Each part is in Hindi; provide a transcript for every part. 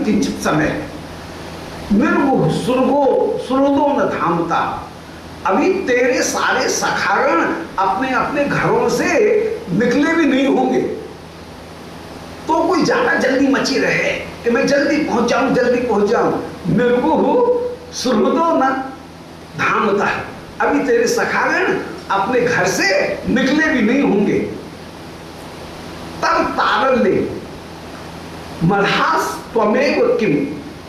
किंचित समय निर्मुह सुरगो न धामता। अभी तेरे सारे सखागण अपने अपने घरों से निकले भी नहीं होंगे, तो कोई ज्यादा जल्दी मची रहे कि मैं जल्दी पहुंच जाऊं। निर्मुह सुरगो न धामता, अभी तेरे सखागण अपने घर से निकले भी नहीं होंगे। तब तारल्य मधास त्वमेव किम,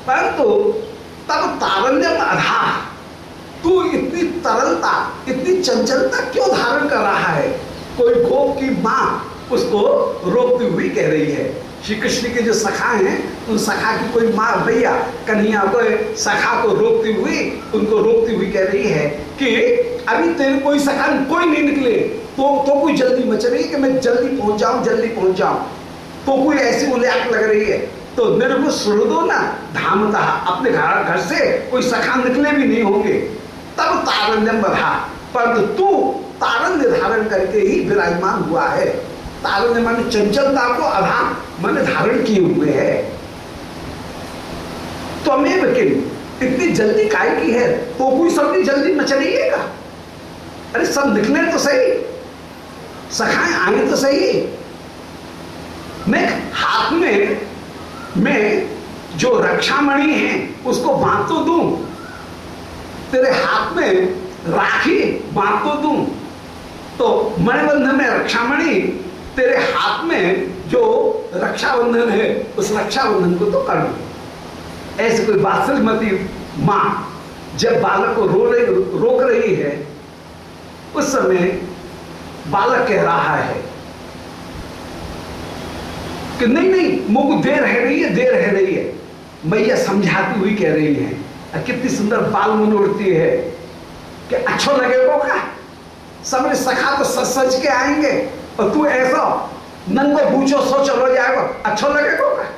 परंतु तब तारल्यम अधा, तू इतनी तरलता इतनी चंचलता क्यों धारण कर रहा है। कोई गोप की मां उसको रोकती हुई कह रही है। श्री कृष्ण के जो सखा हैं उन सखा की कोई माँ भैया कन्हैया को सखा को रोकती हुई कह रही है कि अभी तेरे कोई सखा कोई नहीं निकले, तो कोई जल्दी मच रही है कि मैं जल्दी पहुंच जाऊं, तो कोई ऐसी उल्लाक लग रही है। तो निर्भुत सुहृदो ना धामता, अपने घर से कोई सखा निकले भी नहीं होंगे। तब तारण्यम बधा, परंतु तू तारण्य धारण करके ही विराजमान हुआ है। तारण्य माने चंचलता को अधा मन धारण किए हुए है। त्वमेव किम, इतनी जल्दी काय की है, तो कोई सबकी जल्दी मच रही है का। अरे सब निकले तो सही, सखाएं आए तो सही। मैं हाथ में मैं जो रक्षामणि है उसको बांध तो दूं, तेरे हाथ में राखी बांध तो दूं, तो मणिबंधन में रक्षामणि, तेरे हाथ में जो रक्षाबंधन है उस रक्षाबंधन को तो कर दो। ऐसे कोई वात्सल्यमती मां जब बालक को रोक रही है, उस समय बालक कह रहा है कि नहीं मुझको देर रह रही है। मैया समझाती हुई कह रही है, कितनी सुंदर बाल मन उड़ती है कि अच्छो लगेगा का, सबने सखा तो सच के आएंगे और तू ऐसा नंगो बूझो सो चलो जाएगा, अच्छो लगेगा का।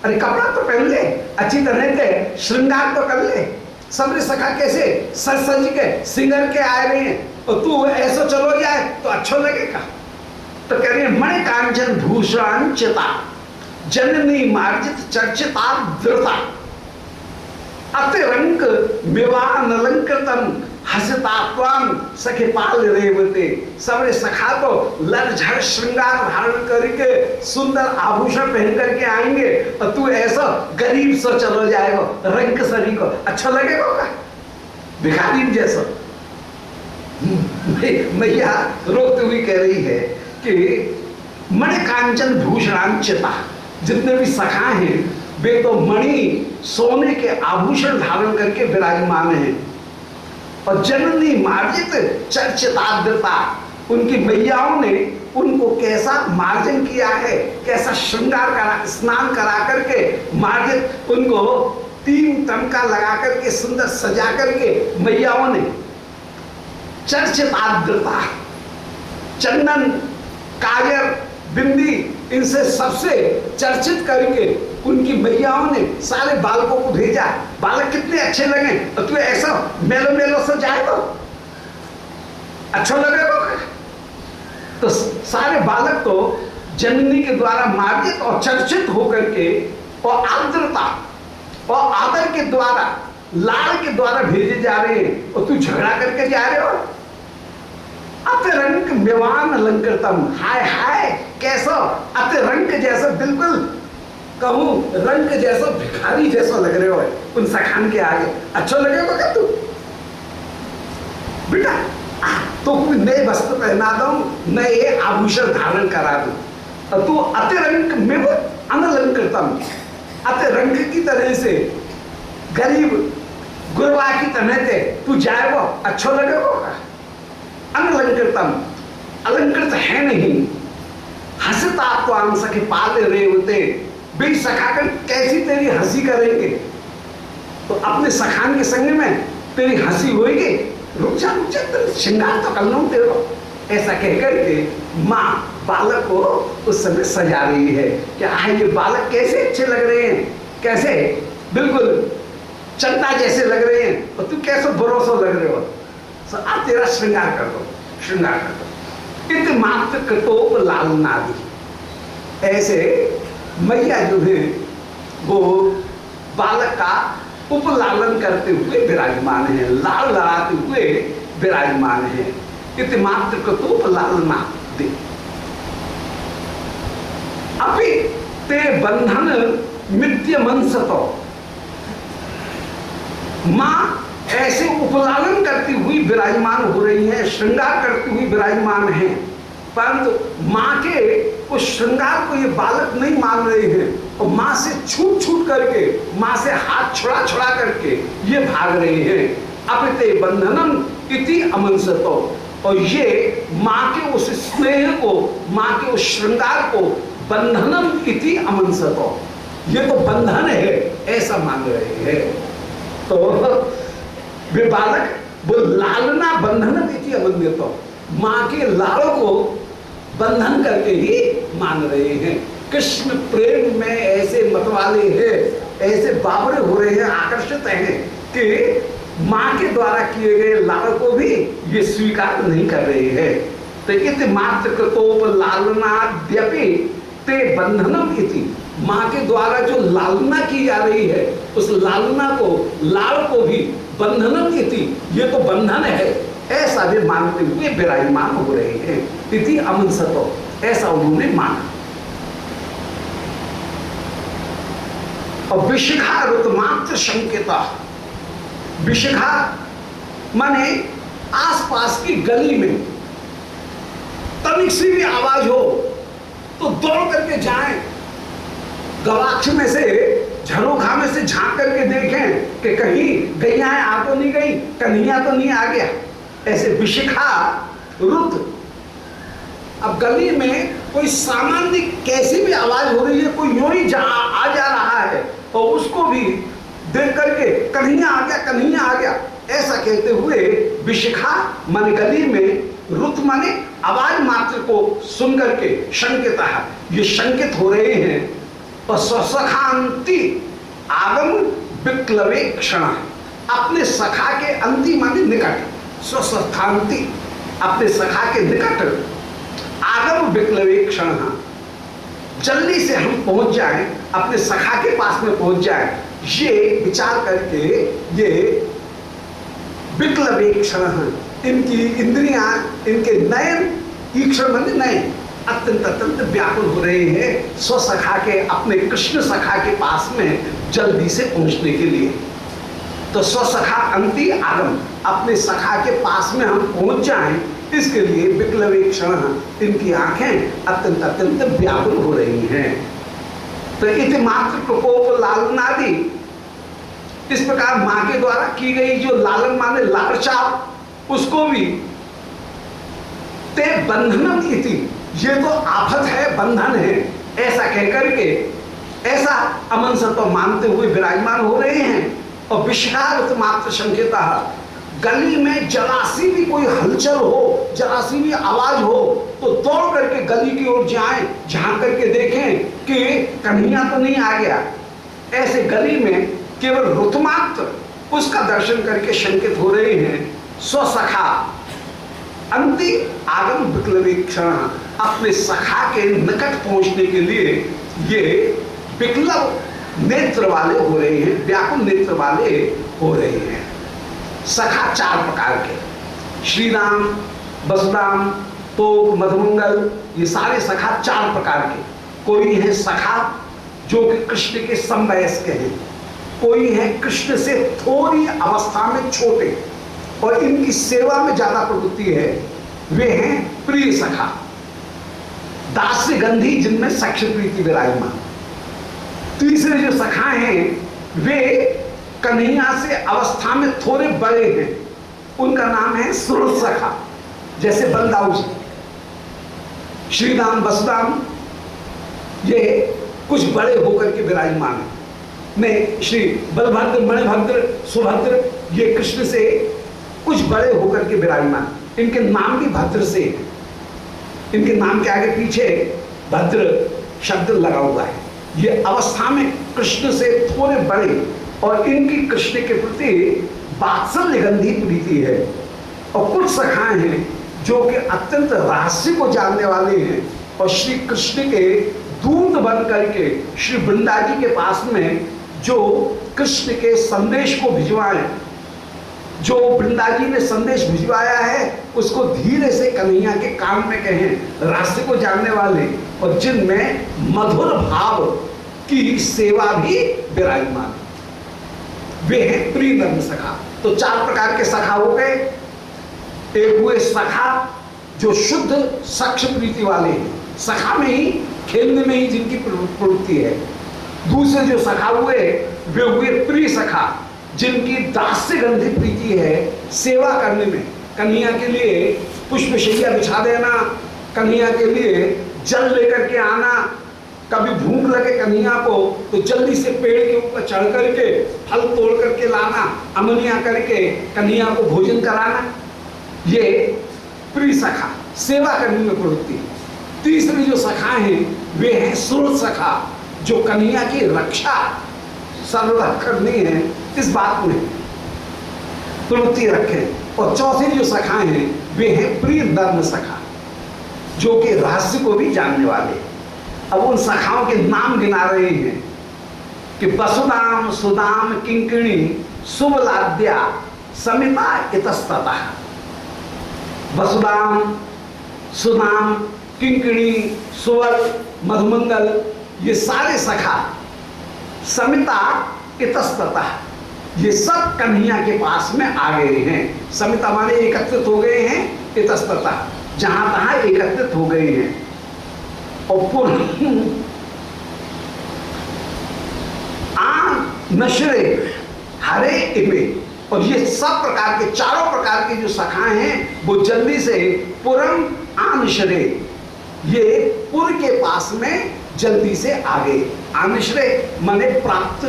अरे कपड़ा तो पहन ले, अच्छी तरह से श्रृंगार तो कर ले। सबने सखा कैसे सज के सिंगर के आए रहे हैं और तू ऐसा चलो जाए तो अच्छा लगेगा। तो कह रही है मणि कांचन भूषांचिता जननी मार्जित चर्चिता दृता अतिरंक मेवान अलंकृतम हसता त्वाम सखे पाल रेवते। सबरे सखा तो लड़झड़ श्रृंगार धारण करके सुंदर आभूषण पहन करके आएंगे और तू ऐसा गरीब सा चलो जाएगा, रंग सरी को अच्छा लगेगा का, भिखारी जैसा। मैया रोकती हुई कह रही है कि मणि कांचन भूषणांचिता, जितने भी सखा हैं वे तो मणि सोने के आभूषण धारण करके विराजमान हैं। और जननी मार्जित चर्चिताद्रता, उनकी मैयाओं ने उनको कैसा मार्जन किया है, कैसा श्रृंगार करा, स्नान करा करके मार्जित, उनको 3 तमका लगा करके सुंदर सजा करके मैयाओं ने चर्चिताद्रता, चंदन काजर बिंदी इनसे सबसे चर्चित करके उनकी मैयाओं ने सारे बालकों को भेजा। बालक कितने अच्छे लगे, और तू ऐसा मेलो से जाएगा अच्छा लगेगा। तो सारे बालक तो जननी के द्वारा मार्जित और चर्चित होकर के और आर्द्रता और आदर के द्वारा, लाड़ के द्वारा भेजे जा रहे हैं, और तू झगड़ा करके जा रहे हो। अतिरंक मेवान अलंकृतम, हाय हाय कैसा अतिरंक जैसा, बिल्कुल कहूं रंग जैसा भिखारी जैसा लग रहे हो उन सखान के आगे। अच्छा लगेगा क्या तू बेटा, तो कोई नए वस्त्र पहना दूं, नए आभूषण धारण करा दूं, और तू अतिरंक में अनलंकृतम, अतिरंक की तरह से गरीब गुरबा की तरह से तू जाएगा अच्छा लगेगा। अनलंकृतम, अलंकृत है नहीं। हंसता त्वाम सखे पाल रेवते, बे सखाकर कैसी तेरी हंसी करेंगे, तो अपने सखान के संग में तेरी हंसी होगी। रुक जा श्रृंगार तो कर लूं तेरे को, ऐसा कहकर के माँ बालक को उस समय सजा रही है कि आह ये बालक कैसे अच्छे लग रहे हैं, कैसे बिल्कुल चंदा जैसे लग रहे हैं, और तू कैसे भरोसा लग रहे हो, आप तेरा श्रृंगार कर दो। इत मात्र कटोप लाल नादी, ऐसे मैया जो है वो बालक का उपलालन करते हुए विराजमान है, लाल लड़ाते हुए विराजमान है। इति मात्र कृतोपलालना दे अभी ते बंधन मिथ्य मनसतो। मां ऐसे उपलालन करती हुई विराजमान हो रही है, श्रृंगार करती हुई विराजमान है, परंतु मां के उस श्रृंगार को ये बालक नहीं मान रहे हैं और मां से छूट छूट करके, मां से हाथ छुड़ा छुड़ा करके ये भाग रहे हैं। अपिते बंधनम इति अमंसतो। और ये मां के उस स्नेह को, मां के उस श्रृंगार को बंधनम इति अमंसतो, ये तो बंधन है ऐसा मान रहे हैं। तो वे बालक वो लालना बंधन इति अमन्यतो, मां के लाल को बंधन करके ही मान रहे हैं। कृष्ण प्रेम में ऐसे मतवाले हैं, ऐसे बावरे हो रहे हैं, आकर्षित हैं कि मां के द्वारा किए गए लाल को भी ये स्वीकार नहीं कर रहे हैं। तो इति मात्र कृतोपलालनाद्यपि ते बंधनम इति, मां के द्वारा जो लालना की जा रही है उस लालना को, लाल को भी बंधनम इति, ये तो बंधन है ऐसा भी मानते हुए विराजमान हो रहे हैं। इति अमंसतो, ऐसा उन्होंने माना। और विशिखा ऋतुमात्र शंकिता, विशिखा माने आसपास की गली में तनिक सी भी आवाज हो तो दौड़ करके जाएं, गवाक्ष में से, झरोखा में से झांक करके देखें कि कहीं गैया आ तो नहीं गई, कन्हैया तो नहीं आ गया। ऐसे विशिखा रुत, अब गली में कोई सामान्य कैसी भी आवाज हो रही है, कोई यूं ही आ जा रहा है और उसको भी देख करके कन्हैया आ गया, कन्हैया आ गया ऐसा कहते हुए विशिखा मन गली में, रुत माने आवाज मात्र को सुन करके शंकिता, ये शंकित हो रहे हैं। और स्वसखांति आगम विक्लवे क्षण, अपने सखा के अंति माने निकट, स्वसखांति अपने सखा के निकट, आगम विक्लवे क्षण, जल्दी से हम पहुंच जाएं, अपने सखा के पास में पहुंच जाएं, ये विचार करके ये विक्लवे क्षण, इनकी इंद्रियां, इनके नयन, ईक्षण माने नयन, अत्यंत अत्यंत व्याकुल हो रहे हैं स्वसखा के, अपने कृष्ण सखा के पास में जल्दी से पहुंचने के लिए। तो स्वसखा अंति आगम, अपने सखा के पास में हम पहुंच जाएं, इसके लिए विक्लवे क्षण, इनकी आंखें अत्यंत अत्यंत व्याकुल हो रही हैं। तो इति मात्र प्रकोप लालनादि, इस प्रकार मां के द्वारा की गई जो लालन माने लाल चाप, उसको भी ते बंधनम इति, ये तो आफत है, बंधन है ऐसा कहकर के, ऐसा अमनसत्व मानते हुए विराजमान हो रहे हैं। और विषाद मात्र शंकिता, गली में जरा सी भी कोई हलचल हो, जरा सी भी आवाज हो तो दौड़ करके गली की ओर जाएं, झांक करके देखें कि कन्हैया तो नहीं आ गया। ऐसे गली में केवल ऋतुमात्र उसका दर्शन करके शंकित हो रहे हैं। स्वसखा अंति आगम विक्लवी क्षण, अपने सखा के निकट पहुंचने के लिए ये विक्लव नेत्र वाले हो रहे हैं, व्याकुल नेत्र वाले हो रहे हैं। सखा चार प्रकार के, श्री राम, बसराम, तो मधुमंगल, ये सारे सखा चार प्रकार के। कोई है सखा जो कि कृष्ण के समवयस्क हैं, कोई है कृष्ण से थोड़ी अवस्था में छोटे और इनकी सेवा में ज्यादा प्रवृत्ति है, वे हैं प्रिय सखा, दास्य गंधी, जिनमें सख्य प्रीति विराजमान। तीसरे जो सखा हैं वे कन्हैया से अवस्था में थोड़े बड़े हैं, उनका नाम है सुरत सखा, जैसे बलदाऊ जी, श्रीराम, बसराम, ये कुछ बड़े होकर के विराजमान है। नहीं, श्री बलभद्र, मणिभद्र, सुभद्र, ये कृष्ण से कुछ बड़े होकर के विराजमान, इनके नाम भी भद्र से है, इनके नाम के आगे पीछे भद्र शब्द लगा हुआ है। ये अवस्था में कृष्ण से थोड़े बड़े और इनकी कृष्ण के प्रति वात्सल्य गंधी प्रीति है। और कुछ सखाएं हैं जो कि अत्यंत रहस्य को जानने वाले हैं और श्री कृष्ण के दूत बन करके श्री वृंदा जी के पास में जो कृष्ण के संदेश को भिजवाए, जो वृंदा जी ने संदेश भिजवाया है उसको धीरे से कन्हैया के कान में कहें, रहस्य को जानने वाले और जिनमें मधुर भाव की सेवा भी विराजमान, वे हैं प्रिय नर्म सखा। तो 4 प्रकार के सखा हो गए। एक हुए सखा जो शुद्ध सक्ष प्रीति वाले हैं, सखा में ही खेलने में ही जिनकी प्रवृत्ति है। दूसरे जो सखा हुए वे हुए प्रिय सखा, जिनकी दास्य गंधी प्रीति है सेवा करने में, कन्हैया के लिए पुष्पशैया बिछा देना, कन्हैया के लिए जल लेकर के आना, कभी भूख लगे कन्हैया को तो जल्दी से पेड़ के ऊपर चढ़ करके फल तोड़ करके लाना, अमनिया करके कन्हैया को भोजन कराना, ये प्रिय सखा, सेवा करने में प्रवृत्ति। तीसरी जो सखा हैं वे हैं सुहृद सखा, जो कन्हैया की रक्षा सर्वदा करनी है इस बात में प्रवृत्ति रखें। और चौथी जो सखा हैं वे हैं प्रिय नर्म सखा, जो कि रहस्य को भी जानने वाले। अब उन सखाओं के नाम गिना रहे हैं कि वसुदाम सुदाम किंकिणी सुबलाद्या समिता इतस्ततः। वसुदाम सुदाम किंकिणी सुवल मधुमंगल ये सारे सखा समिता इतस्ततः ये सब कन्हैया के पास में आ गए हैं। समिता माने एकत्रित हो गए हैं, इतस्ततः जहां तहां एकत्रित हो गए हैं। और नशरे हरे इबे, और ये सब प्रकार के चारों प्रकार के जो सखा हैं वो जल्दी से पुरम आनशरे, ये पुर के पास में जल्दी से आ गए। आनशरे माने प्राप्त,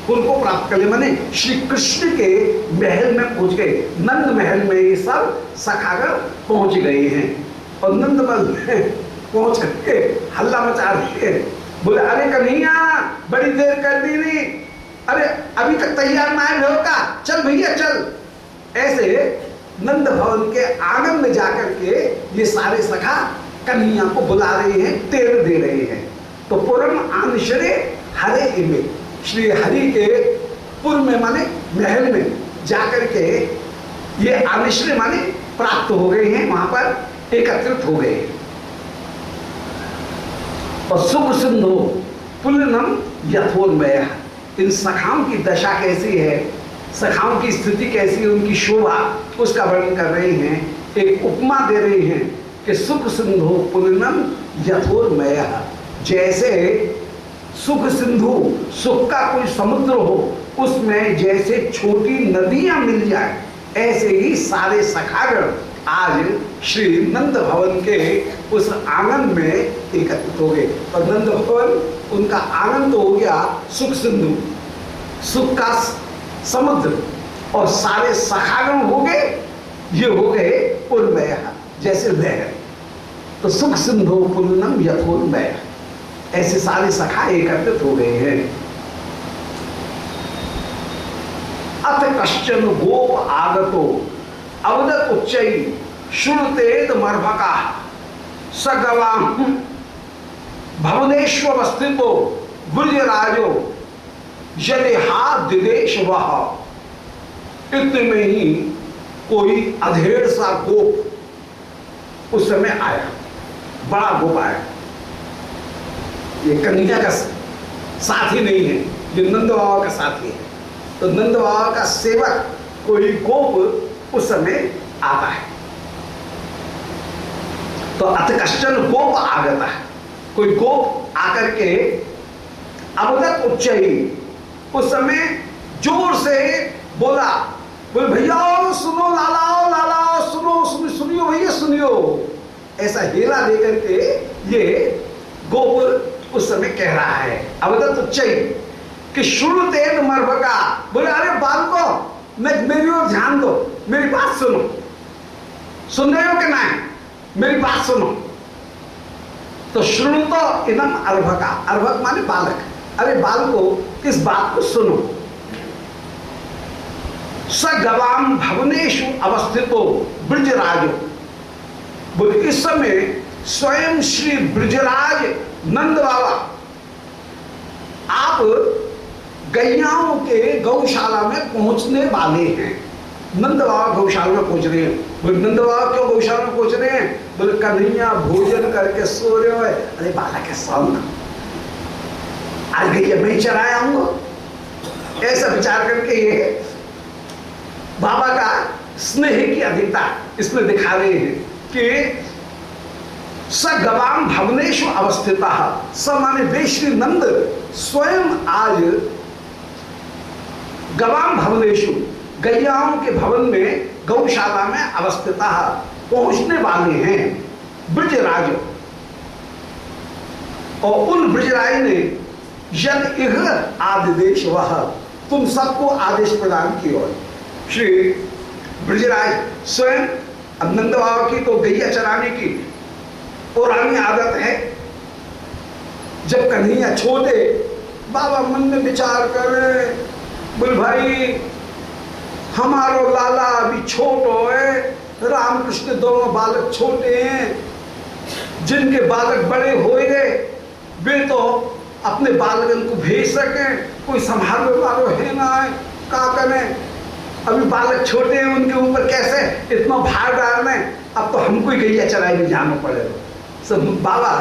पुर को प्राप्त करने माने श्री कृष्ण के महल में पहुंच गए। नंद महल में ये सब सखागण पहुंच गए हैं और नंद महल में पहुंच करके हल्ला मचा रहे हैं, बोले अरे कन्हैया बड़ी देर कर दी नहीं, अरे अभी तक तैयार ना आए हो का, चल भैया चल। ऐसे नंद भवन के आंगन में जाकर के ये सारे सखा कन्हैया को बुला रहे हैं, तेल दे रहे हैं। तो पुरम आनशरे हरे इमे, श्री हरि के पुर में माने महल में जाकर के ये आनशरे माने प्राप्त हो गए हैं, वहां पर एकत्रित हो गए। और सुख सिंधु पुलनम यथोन्मय, इन सखाओं की दशा कैसी है, सखाओं की स्थिति कैसी है, उनकी शोभा उसका वर्णन कर रहे हैं। एक उपमा दे रहे हैं कि सुख सिंधु पुलनम यथोन्मय, जैसे सुख सिंधु सुख का कोई समुद्र हो, उसमें जैसे छोटी नदियां मिल जाए, ऐसे ही सारे सखागण आज श्री नंद भवन के उस आंगन में एकत्रित हो गए। और नंद भवन उनका आनंद हो गया सुख सिंधु, सुख का समुद्र, और सारे सखागण हो गए, ये हो गए उन्मय, जैसे लहर। तो सुख सिंधु पुलनम यथोन्मय, ऐसे सारे सखा एकत्रित हो गए हैं। अथ कश्चन गोप आगतो अवदत उच्चई श्रुतेद मर्भका सगवाम भवनेश्वस्थितो गुर्जराजो यदि हाथ दिदेश वह। इतने में ही कोई अधेड़ सा गोप उस समय आया, बड़ा गोप आया। ये कन्हैया का साथी नहीं है, ये नंद बाबा का साथी है। तो नंद बाबा का सेवक कोई गोप उस समय आता है। तो अथ कश्चन गोप आगता है, कोई गोप आकर के अवदत उच्चई, उस समय जोर से बोला, बोले भैया सुनो, लालाओ लालाओ सुनो, सुनियो भैया सुनियो। ऐसा हेला देकर के ये गोप उस समय कह रहा है अवदत उच्चई कि श्रुतेद मर्भका, बोले अरे बालको मेरी ओर ध्यान दो, मेरी बात सुनो, सुन रहे हो कि नहीं, मेरी बात सुनो। तो श्रुणु तो इदम अर्भका, अर्भक माने बालक, अरे बालको इस बात को सुनो। सगवाम भवनेषु अवस्थितो ब्रजराजो, बोले इस समय स्वयं श्री ब्रजराज नंद बाबा आप गैयाओं के गौशाला में पहुंचने वाले हैं। नंद बाबा गौशाला में पहुंच रहे हैं। बोले नंद बाबा क्यों गौशाला में पहुंच रहे हैं? बोले कन्हैया भोजन करके सो रहे हो। अरे बाला के सौना, आज गैया मैं चराए आऊंगा। ऐसा विचार करके ये बाबा का स्नेह की अधिकता इसमें दिखा रहे हैं कि स गवाम भवनेशु अवस्थिता, स माने वे श्री नंद स्वयं आज गवाम भवनेशु गैयाओं के भवन में गौशाला में अवस्थिता पहुंचने वाले हैं। ब्रजराज और उन ब्रजराज ने यद इह आदेश वह तुम सबको आदेश प्रदान किया। श्री ब्रजराज स्वयं नंद बाबा की तो गैया चराने की पुरानी आदत है। जब कन्हैया छोटे, बाबा मन में विचार करे, बोल भाई हमारो लाला अभी छोटो है, रामकृष्ण दोनों बालक छोटे हैं। जिनके बालक बड़े होंगे वे तो अपने बालकन को भेज सके, कोई संभालने वालों है ना है, क्या करें? अभी बालक छोटे हैं, उनके ऊपर कैसे इतना भार डालना है? अब तो हमको ही गैया चराई में जाना पड़ेगा। सब बाबा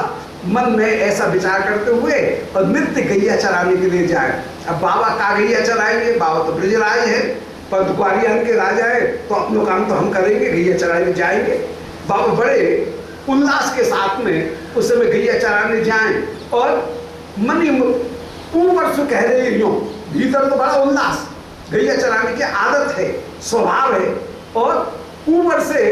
मन में ऐसा विचार करते हुए और नित्य गैया चराने के लिए जाए। अब बाबा का गैया चराएंगे? बाबा तो ब्रजराज है, पर ग्वालियर के राजा है, तो अपना काम तो हम करेंगे, गैया चराने जाएंगे। बाबा बड़े उल्लास के साथ में उस समय गैया चराने जाएं और मनी ऊपर से कह रहे यूं, भीतर तो बड़ा उल्लास, गैया चराने की आदत है, स्वभाव है, और ऊपर से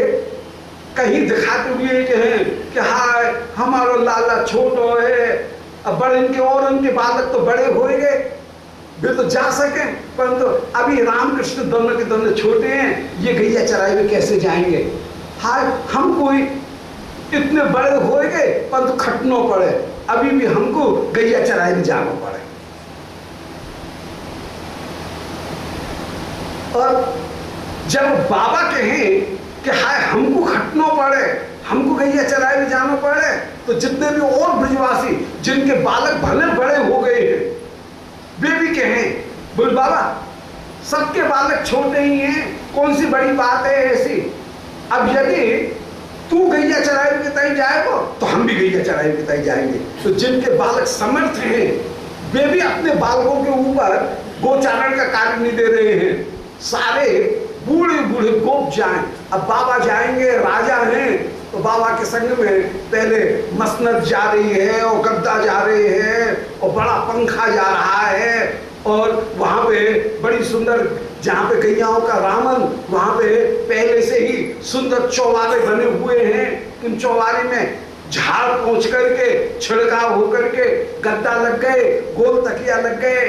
कहीं दिखाते हुए कि हाय हमारा लाला छोटो है, अब बड़े इनके और उनके बालक तो बड़े होंगे, वे तो जा सके, परंतु अभी रामकृष्ण दोनों के दोनों छोटे हैं, ये गैया चराई में कैसे जाएंगे? हाय हम कोई इतने बड़े होंगे परंतु खटनो पड़े, अभी भी हमको गैया चराई में जाना पड़े। और जब बाबा कहें कि हाय हमको खटनो पड़े, हमको गैया चराई में जाना पड़े, तो जितने भी और ब्रजवासी जिनके बालक भले बड़े हो गए हैं वे भी कहें, बोल बाबा सबके बालक छोटे ही हैं, कौन सी बड़ी बात है ऐसी? अब यदि तू गैया चराई में तय जाएगा तो हम भी गैया चराई में तय जाएंगे। तो जिनके बालक समर्थ हैं वे भी अपने बालकों के ऊपर गोचारण का कार्य नहीं दे रहे हैं, सारे बूढ़े बूढ़े गोप जाएं। अब बाबा जाएंगे, राजा हैं, तो बाबा के संग में पहले मसनद जा रही है और गद्दा जा रही है और बड़ा पंखा जा रहा है, और वहाँ पे बड़ी सुंदर, जहाँ पे गैयाओं का रामन, वहाँ पे पहले से ही सुंदर चौबारे बने हुए हैं। उन चौबारे में झाड़ पहुँच करके, छिड़काव होकर के गद्दा लग गए, गोल तकिया लग गए,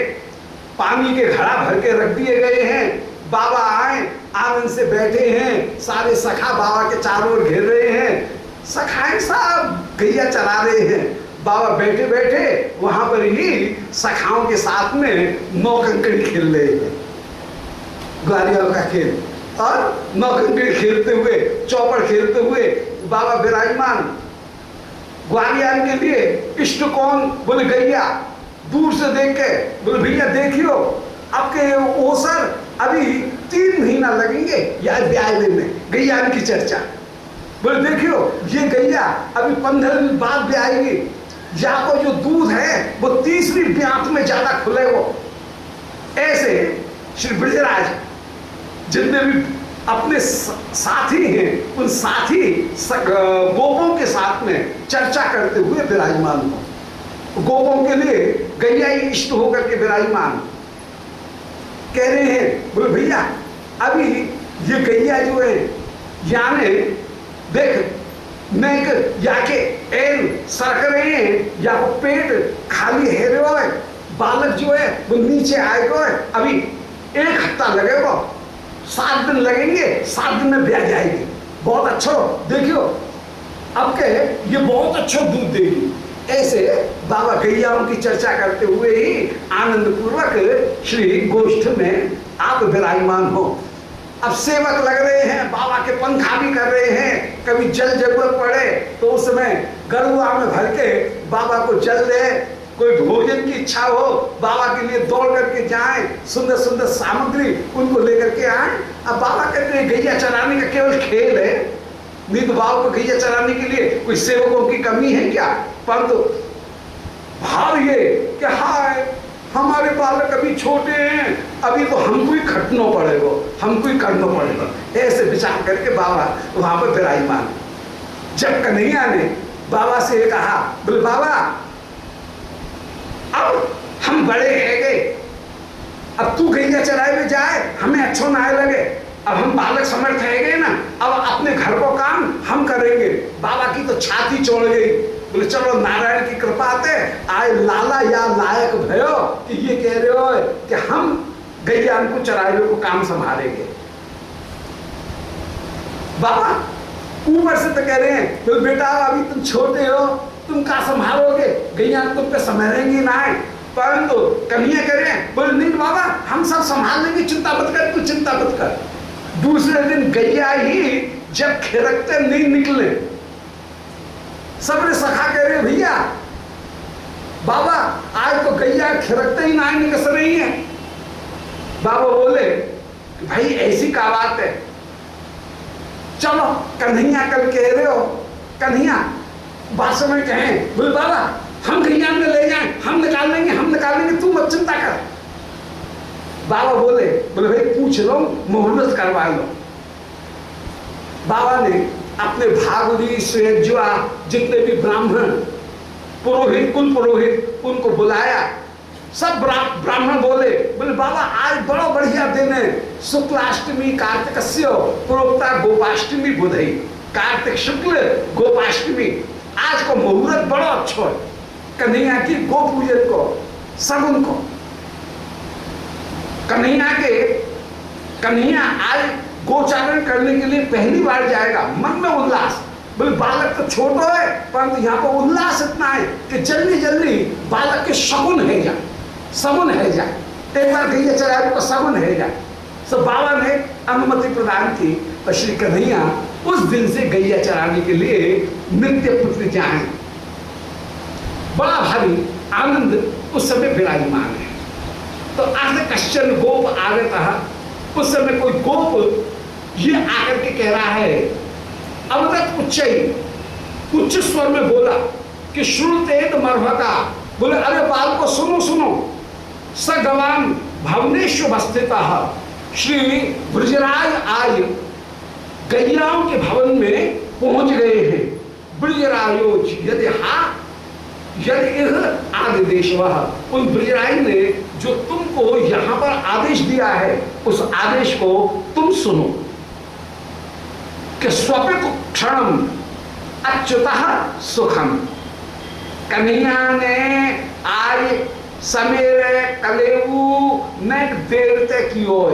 पानी के घड़ा भर के रख दिए गए हैं। बाबा आए, आनंद से बैठे हैं, सारे सखा बाबा के चारों ओर घेर रहे हैं, सखाएं साहब गैया चला रहे हैं। बाबा बैठे बैठे वहां पर ही सखाओं के साथ में नौकंकड़ी खेल रहे हैं, ग्वालियर का खेल, और नौकंकड़ी खेलते हुए, चौपड़ खेलते हुए बाबा विराजमान। ग्वालियर के लिए इष्ट कौन? बोले गैया। दूर से देख के बोले भैया देखियो आपके ओसर अभी 3 महीना लगेंगे या ब्याह में गैया की चर्चा। बोले देखियो ये गैया अभी 15 दिन बाद ब्याएगी, या को जो दूध है वो तीसरी ब्यात में ज्यादा खुलेगा। ऐसे श्री ब्रजराज जितने भी अपने साथी हैं उन साथी गोपों के साथ में चर्चा करते हुए विराजमान हो। गोपों के लिए गैया ही इष्ट होकर के विराजमान कह रहे हैं, बोले भैया अभी ये गैया जो है याने देख नेक या के एल सरक रहे हैं, या वो पेट खाली है रहा है, बालक जो है वो नीचे आएगा, अभी 1 हफ्ता लगेगा, 7 दिन लगेंगे, 7 दिन में ब्याह जाएगी। बहुत अच्छा देखियो अब के ये बहुत अच्छा दूध देगी। ऐसे बाबा गैयाओं की चर्चा करते हुए ही आनंद पूर्वक श्री गोष्ठ में आप विराजमान हो। अब सेवक लग रहे हैं, बाबा के पंखा भी कर रहे हैं, कभी जल जरूरत पड़े तो उस समय गरुआ में भर के बाबा को जल दे, कोई भोजन की इच्छा हो बाबा के लिए दौड़ करके जाए, सुंदर सुंदर सामग्री उनको लेकर के आए। अब बाबा कहते हैं गैया चराने का केवल खेल है, नींद भाव को गैया चराने के लिए कोई सेवकों की कमी है क्या? परंतु भाव ये कि हाय हमारे बालक अभी छोटे हैं, अभी तो हमको ही खटना पड़ेगा, हमको ही करना पड़ेगा, ऐसे विचार करके बाबा वहां पर विराजमान। जब कन्हैया ने बाबा से कहा, बोले बाबा अब हम बड़े हैं गए, अब तू गैया चराए में जाए, हमें अच्छो ना लगे, अब हम बालक समर्थ है गए ना, अब अपने घर को काम हम करेंगे। बाबा की तो छाती चोड़ गई, बोले चलो नारायण की कृपा से आए लाला या लायक भयो कि ये कह रहे हो कि हम गैया को चराए को काम संभालेंगे। बाबा ऊपर से तो कह रहे हैं, बोले बेटा अभी तुम छोटे हो, तुम क्या संभालोगे, गैया तुम पे संभालेंगी ना। परंतु कन्हैया करें, बोले नहीं बाबा हम सब संभाल लेंगे, चिंता मत कर, तू चिंता मत कर। दूसरे दिन गैया ही जब खिरकते नहीं निकले, सबने सखा कह रहे भैया बाबा आज तो गैया खिरकते ही ना निकस रही है। बाबा बोले कि भाई ऐसी क्या बात है, चलो कन्हैया कल कह रहे हो, कन्हैया बात समय कहें, बोले बाबा हम गैया में ले जाएं, हम निकाल लेंगे, तू मत चिंता कर। बाबा बोले भाई पूछ लो, मुहूर्त करवा लो। बाबा ने अपने भागवती स्वेज्वा जितने भी ब्राह्मण पुरोहित कुल पुरोहित उनको बुलाया, सब ब्राह्मण बोले बाबा आज बड़ा बढ़िया दिन है, शुक्लाष्टमी कार्तिकस्य प्रोक्ता गोपाष्टमी बुधई, कार्तिक शुक्ल गोपाष्टमी, आज को मुहूर्त बड़ा अच्छा है कन्हैया की गो पूजन को, सगुन को। कन्हैया आज गोचारण करने के लिए पहली बार जाएगा, मन में उल्लास, बोले बालक तो छोटा है परंतु यहाँ पर उल्लास इतना है कि जल्दी जल्दी बालक के शगुन है जाए, सगुन है जाए, एक बार गैया चराए तो सगुन है जाए। सब बाबा ने अनुमति प्रदान की और श्री कन्हैया उस दिन से गैया चराने के लिए नित्य पुत्र जाए। बड़ा भारी आनंद उस समय विराजमान है। तो आज कश्चन गोप आगता, उस समय कोई गोप ये आकर के कह रहा है, अवदत उच्च स्वर में बोला कि श्रुतेत मर्भका, बोले अरे बाल को सुनो सुनो, सगवान भवनेश्वर स्थितः, श्री ब्रजराज आज गैयाओं के भवन में पहुंच गए हैं। ब्रजरायोज यदि आदेश, उन ब्रजराज ने जो तुमको यहाँ पर आदेश दिया है उस आदेश को तुम सुनो कि स्वपित क्षणम अच्युतः सुखम। कन्हैया ने आज सवेरे कलेऊ ने देर तक की और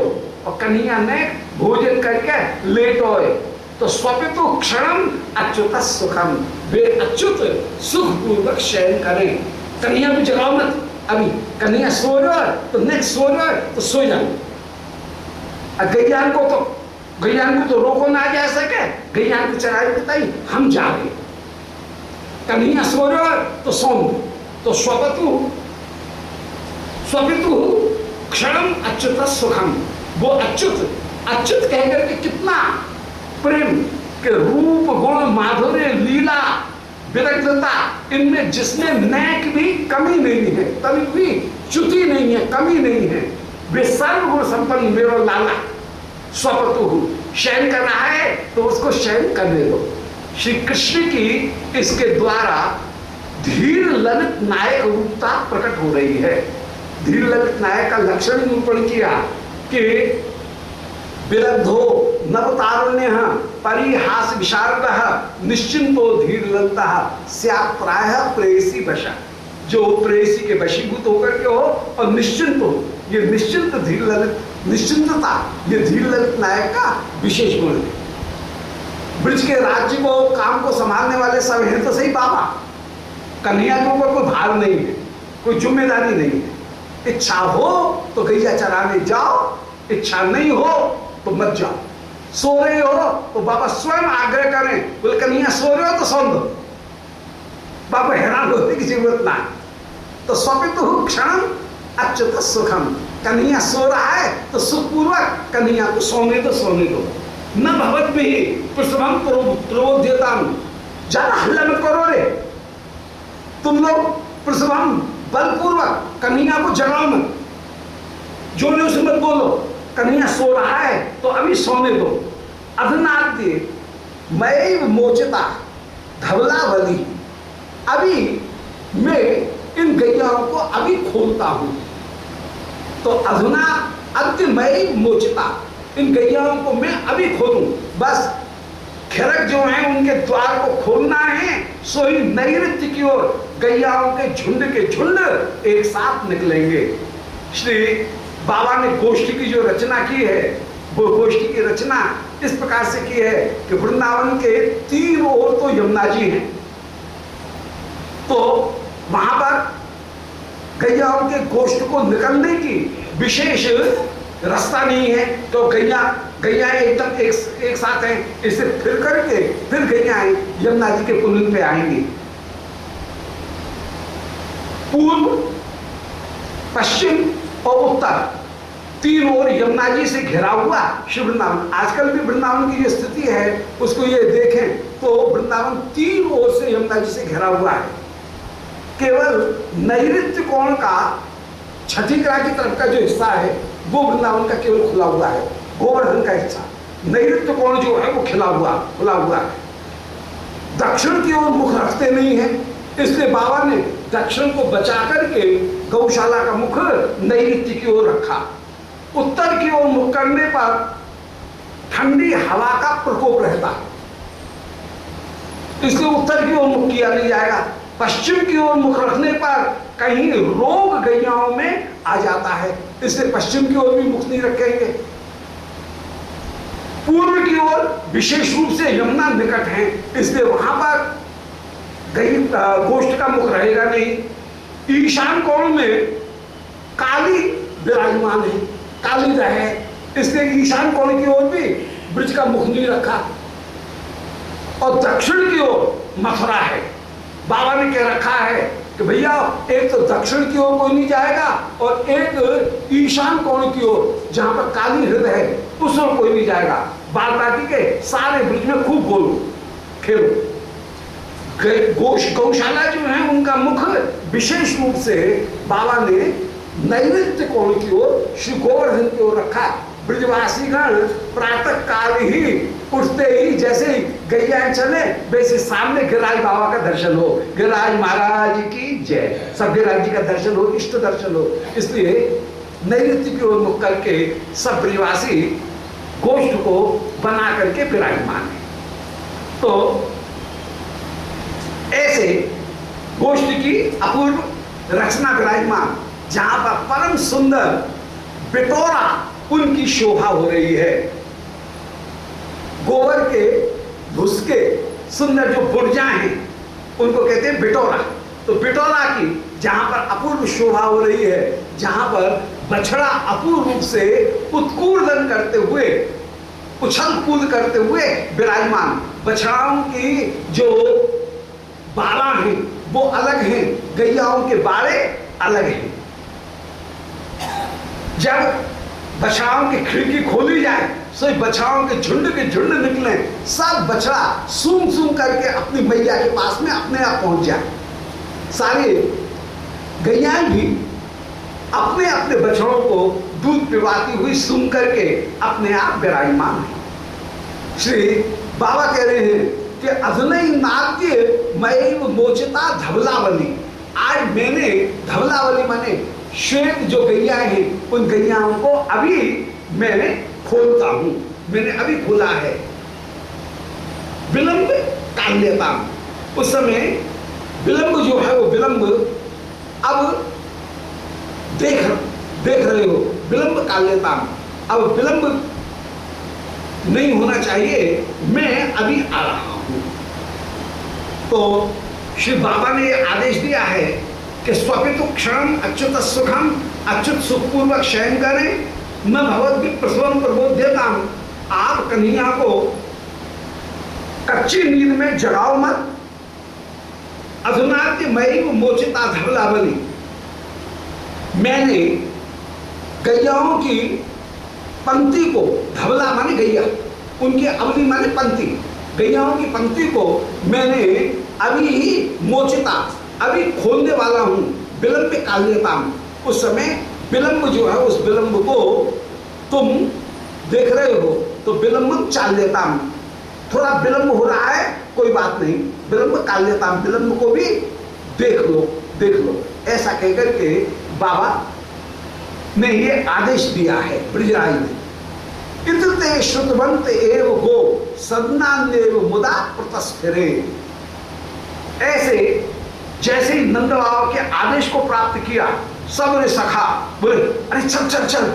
कन्हैया ने भोजन करके लेट होए, तो स्वपित क्षणम अच्युत सुखम, वे अच्युत सुख पूर्वक शयन करें। कन्हैया को जगाओ मत, अभी कन्हैया सो रहा है तो नेक्स्ट सो रहा है तो सो जाओ। गैयान को तो रोको ना जा सके, गैयान को चराए बताई हम जा रहे, कन्हैया सो रहा है तो सो, तो स्वपितु क्षणम अच्युत सुखम, वो अच्युत कहकर के कितना प्रेम के रूप गुण माधुर्य लीला विदग्धता इनमें जिसमें नैक भी कमी नहीं है, तभी भी च्युति नहीं है, कमी नहीं है, वे सर्वगुण संपन्न मेरा लाला स्वपतु शयन कर रहा है तो उसको शयन करने दो। श्री कृष्ण की इसके द्वारा धीर ललित नायक रूपता प्रकट हो रही है। धीर ललित नायक का लक्षण निरूपण किया कि विलब्धो नवतारुण्य परिहास विशारद निश्चिंतो धीर ललिता स्यात् प्रायः प्रेयसी वशा, जो प्रेयसी के वशीभूत होकर के हो और निश्चिंत हो, ये निश्चिंत धीर ललित, निश्चिंतता ये धीर ललित नायक का विशेष गुण है। ब्रज के राज्य को काम को संभालने वाले सब हैं तो सही बाबा, कन्हैया के ऊपर कोई भार नहीं है, कोई जिम्मेदारी नहीं है। इच्छा हो तो गैया चराने जाओ, इच्छा नहीं हो तो मत जाओ, सो रहे हो तो बाबा स्वयं आग्रह करें, बोले कन्हैया सो रहे हो तो सौन दो, बाबा हैरान होने की जरूरत ना। तो स्वपित हो क्षण अच्युत सुखम, कन्हैया सो रहा है तो सुखपूर्वक कन्हैया को सोने दो। न भगवत में ही प्रसवम प्रबोध्यता, ज्यादा हल्ला मत करो रे तुम लोग, प्रसवम बलपूर्वक कन्हैया को जगाओ मत, जोरे उसे मत बोलो, कन्हैया सो रहा है तो अभी सोने दो। अधनाद्य मैं मोचिता धवलावली, अभी मैं इन गैयाओं को अभी खोलता हूं। तो अधुना अद्य मैं मोचिता, इन गैयाओं को मैं अभी खोलूं, बस खिरक जो है उनके द्वार को खोलना है, सो ही नैऋत्य की ओर गैयाओं के झुंड एक साथ निकलेंगे। श्री बाबा ने गोष्ठी की जो रचना की है, वो गोष्ठी की रचना इस प्रकार से की है कि वृंदावन के तीन ओर तो यमुना जी हैं, तो वहां पर गैयाओं के गोष्ठ को निकलने की विशेष रास्ता नहीं है, तो गैया एकदम एक साथ हैं, इसे फिर करके फिर गैयाएं यमुना जी के पुलिन पे आएंगी। पूर्व, पश्चिम और उत्तर तीन ओर यमुना जी से घिरा हुआ श्री वृंदावन। आजकल भी वृंदावन की जो स्थिति है उसको ये देखें तो वृंदावन तीन ओर से यमुना जी से घिरा हुआ है। केवल नैऋत्य कोण का छठीकरा की तरफ का जो हिस्सा है वो वृंदावन का केवल खुला हुआ है, गोवर्धन का हिस्सा। नैऋत्य कोण जो है वो खुला हुआ है। दक्षिण की ओर मुख रखते नहीं है, इसलिए बाबा ने दक्षिण को बचा करके गौशाला का मुख नैऋत्य की ओर रखा। उत्तर की ओर मुख करने पर ठंडी हवा का प्रकोप रहता है, इसलिए उत्तर की ओर मुख किया नहीं जाएगा। पश्चिम की ओर मुख रखने पर कहीं रोग गैयाओं में आ जाता है, इसलिए पश्चिम की ओर भी मुख नहीं रखेंगे। पूर्व की ओर विशेष रूप से यमुना निकट है, इसलिए वहां पर गोष्ठ का मुख रहेगा नहीं। ईशान कोण में काली विराजमान है, काली रहे, इसलिए ईशान कोण की ओर भी ब्रज का मुख नहीं रखा। और दक्षिण की ओर मथुरा है, बाबा ने कह रखा है कि भैया एक तो दक्षिण की ओर कोई नहीं जाएगा और एक ईशान कोण की ओर जहां पर काली हृदय है उस ओर कोई नहीं जाएगा। बाल बाकी के सारे ब्रज में खूब बोलो खेलो। गौशाला जो है उनका मुख विशेष रूप से बाबा ने नैऋत्य कोण की ओर श्री गोवर्धन की ओर रखा। ब्रजवासीगण प्रातः काल ही उठते ही जैसे गैया चले वैसे सामने गिरिराज बाबा का दर्शन हो, गिरिराज महाराज की जय, सब गिरिराज जी का दर्शन हो, इष्ट दर्शन हो। इसलिए नैऋत्य की ओर मुख करके सब ब्रजवासी गोष्ठ को बना करके विराजमान है। तो ऐसे गोष्ठ की अपूर्व रचना विराजमान, जहां पर परम सुंदर बिटोरा उनकी शोभा हो रही है। गोबर के भूस के सुंदर जो बुर्जा हैं उनको कहते हैं बिटोरा। तो बिटोरा की जहां पर अपूर्व शोभा हो रही है, जहां पर बछड़ा अपूर्व रूप से उत्कूर्दन करते हुए, उछल कूद करते हुए विराजमान। बछड़ाओं की जो बाड़ा हैं वो अलग हैं, गैयाओं के बाड़े अलग हैं। जब बछड़ाओं की खिड़की खोली जाए सो बछड़ाओं के झुंड निकले, सब बछड़ा सूंघ सूंघ करके अपनी मैया के पास में अपने आप पहुंच जाए। सारी गैयाएं भी अपने अपने बछड़ों को दूध पिवाती हुई सूंघ करके अपने आप विराजमान है। श्री बाबा कह रहे हैं कि अधुनई नाट्य मैं मोचिता धवलावली, आज मैंने धवलावली माने श्वेत जो गैया है उन गैयाओं को अभी मैंने खोलता हूं, मैंने अभी खोला है। विलंब काल्यता, उस समय विलंब जो है वो विलंब अब देख रहे हो, विलंब काल्यता, अब विलंब नहीं होना चाहिए, मैं अभी आ रहा हूं। तो श्री बाबा ने ये आदेश दिया है कि स्वपितु क्षण अच्युत सुखम, अच्युत सुखपूर्वक शयन करें न भगवत प्रसवम प्रबोध्यताम, आप कन्हैया को कच्ची नींद में जगाओ मत। अधुनात्य मई मोचिता धवलावली, मैंने गैयाओं की पंक्ति को, धवला माने गैया, उनकी अवली माने पंक्ति, गैयाओं की पंक्ति को मैंने अभी ही मोचिता, अभी खोलने वाला हूं, विलंब काल लेता हूं। उस समय विलंब जो है, उस विलंब को तुम देख रहे हो तो विलंब चाल लेता हूं। थोड़ा विलंब हो रहा है, कोई बात नहीं, विलंब काल लेता हूं, विलंब को भी देख लो, देख लो। ऐसा कहकर के बाबा ने ये आदेश दिया है ब्रजराज ने। इतते श्रुतवंत एव गो सदनान्येव मुदा प्रतस्फिरे। ऐसे जैसे ही नंद बाबा के आदेश को प्राप्त किया, सब ने सखा बोले अरे चल चल चल,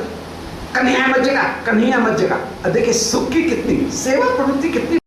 कन्हैया मत जगा, कन्हैया मत जगा। देखिए सुख की कितनी सेवा प्रवृत्ति, कितनी